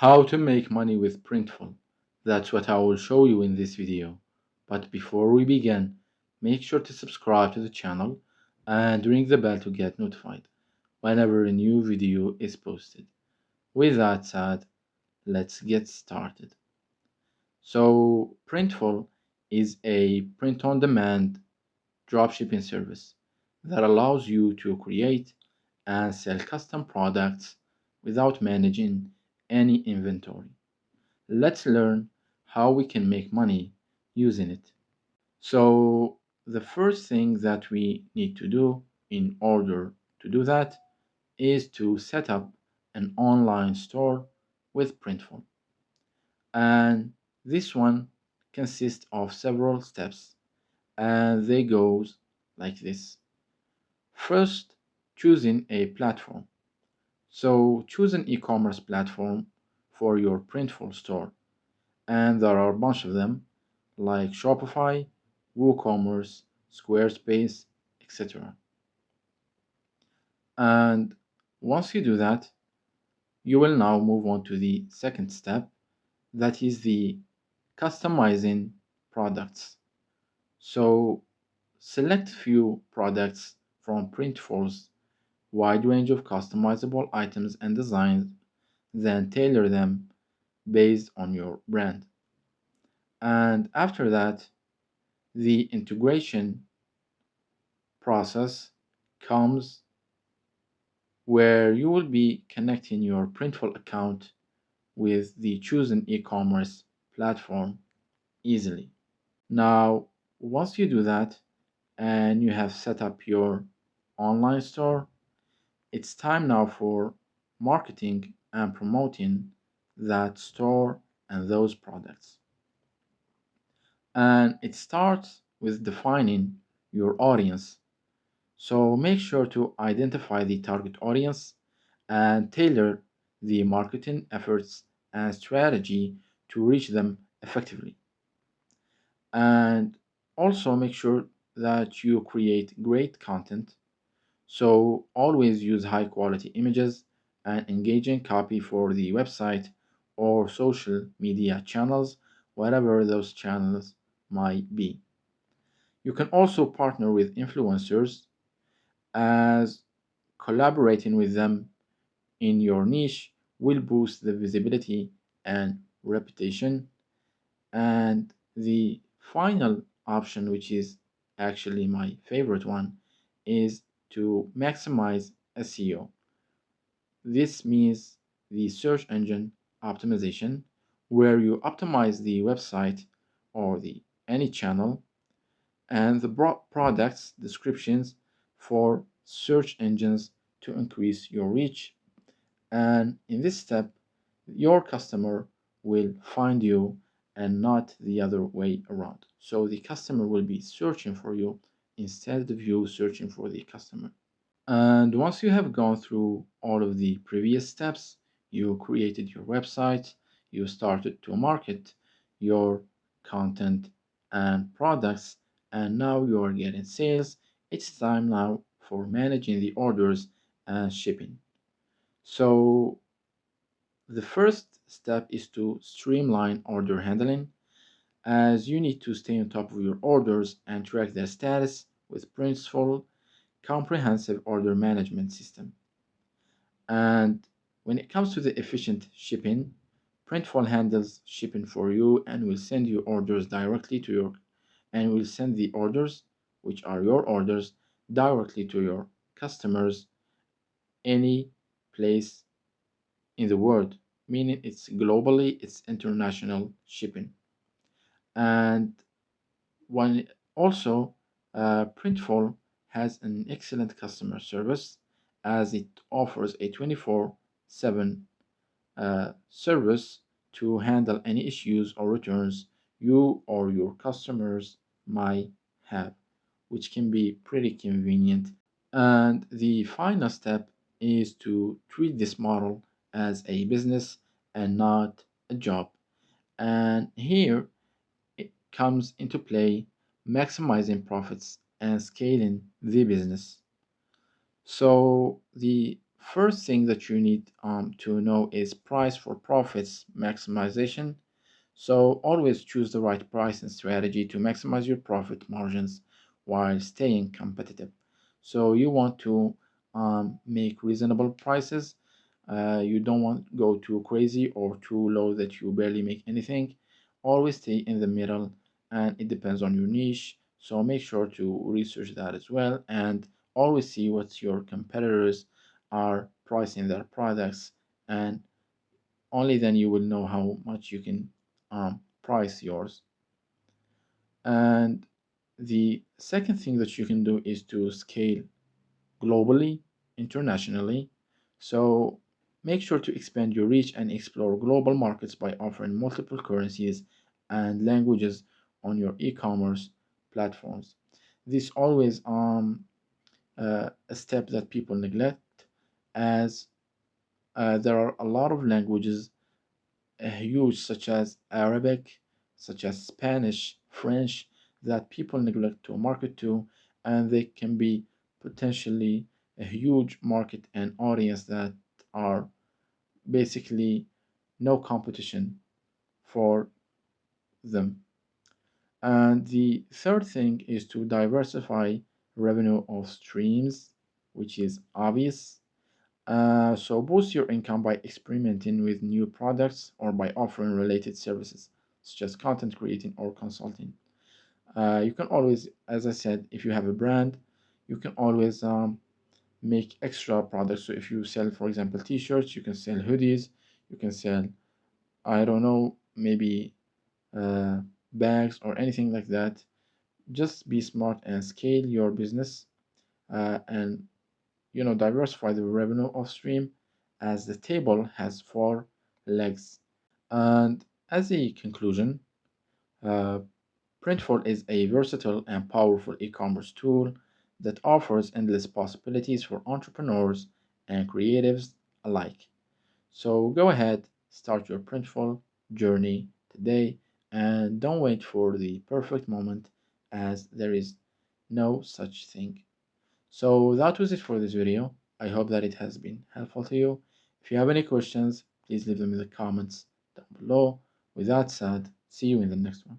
How to make money with Printful. That's what I will show you in this video. But before we begin, make sure to subscribe to the channel and ring the bell to get notified whenever a new video is posted. With that said, let's get started. So, Printful is a print-on-demand dropshipping service that allows you to create and sell custom products without managing any inventory. Let's learn how we can make money using it. So, the first thing that we need to do in order to do that is to set up an online store with Printful. And this one consists of several steps, and they goes like this. First, choosing a platform. So choose an e-commerce platform for your Printful store, and there are a bunch of them like Shopify, WooCommerce, Squarespace, etc. And once you do that, you will now move on to the second step, that is the customizing products. So select few products from Printful's wide range of customizable items and designs, then tailor them based on your brand. And after that, the integration process comes where you will be connecting your Printful account with the chosen e-commerce platform easily. Now, once you do that and you have set up your online store, it's time now for marketing and promoting that store and those products. And it starts with defining your audience. So make sure to identify the target audience and tailor the marketing efforts and strategy to reach them effectively. And also make sure that you create great content. So always use high quality images and engaging copy for the website or social media channels, whatever those channels might be. You can also partner with influencers, as collaborating with them in your niche will boost the visibility and reputation. And the final option, which is actually my favorite one, is to maximize SEO. This means the search engine optimization, where you optimize the website or the any channel and the products descriptions for search engines to increase your reach. And in this step, your customer will find you and not the other way around. So the customer will be searching for you instead of you searching for the customer. And once you have gone through all of the previous steps, you created your website, you started to market your content and products, and now you are getting sales. It's time now for managing the orders and shipping. So the first step is to streamline order handling, as you need to stay on top of your orders and track their status with Printful comprehensive order management system. And when it comes to the efficient shipping, Printful handles shipping for you and will send you orders directly to your and will send the orders, which are your orders, directly to your customers any place in the world, meaning it's globally, it's international shipping. And one also, Printful has an excellent customer service, as it offers a 24/7 service to handle any issues or returns you or your customers might have, which can be pretty convenient. And the final step is to treat this model as a business and not a job. And here it comes into play maximizing profits and scaling the business. So the first thing that you need to know is price for profits maximization. So always choose the right pricing strategy to maximize your profit margins while staying competitive. So you want to make reasonable prices. You don't want to go too crazy or too low that you barely make anything. Always stay in the middle, and it depends on your niche. So make sure to research that as well, and always see what your competitors are pricing their products, and only then you will know how much you can price yours. And the second thing that you can do is to scale globally, internationally. So make sure to expand your reach and explore global markets by offering multiple currencies and languages on your e-commerce platforms. This always a step that people neglect, as there are a lot of languages huge, such as Arabic, such as Spanish, French, that people neglect to market to, and they can be potentially a huge market and audience that are basically no competition for them. And the third thing is to diversify revenue of streams, which is obvious. So boost your income by experimenting with new products or by offering related services, such as content creating or consulting. You can always, as I said, if you have a brand, you can always make extra products. So if you sell, for example, t-shirts, you can sell hoodies, you can sell, I don't know, maybe uh, bags or anything like that. Just be smart and scale your business, and diversify the revenue of stream, as the table has four legs. And as a conclusion, uh, Printful is a versatile and powerful e-commerce tool that offers endless possibilities for entrepreneurs and creatives alike. So go ahead, start your Printful journey today, and don't wait for the perfect moment, as there is no such thing. So that was it for this video. I hope that it has been helpful to you. If you have any questions, please leave them in the comments down below. With that said, see you in the next one.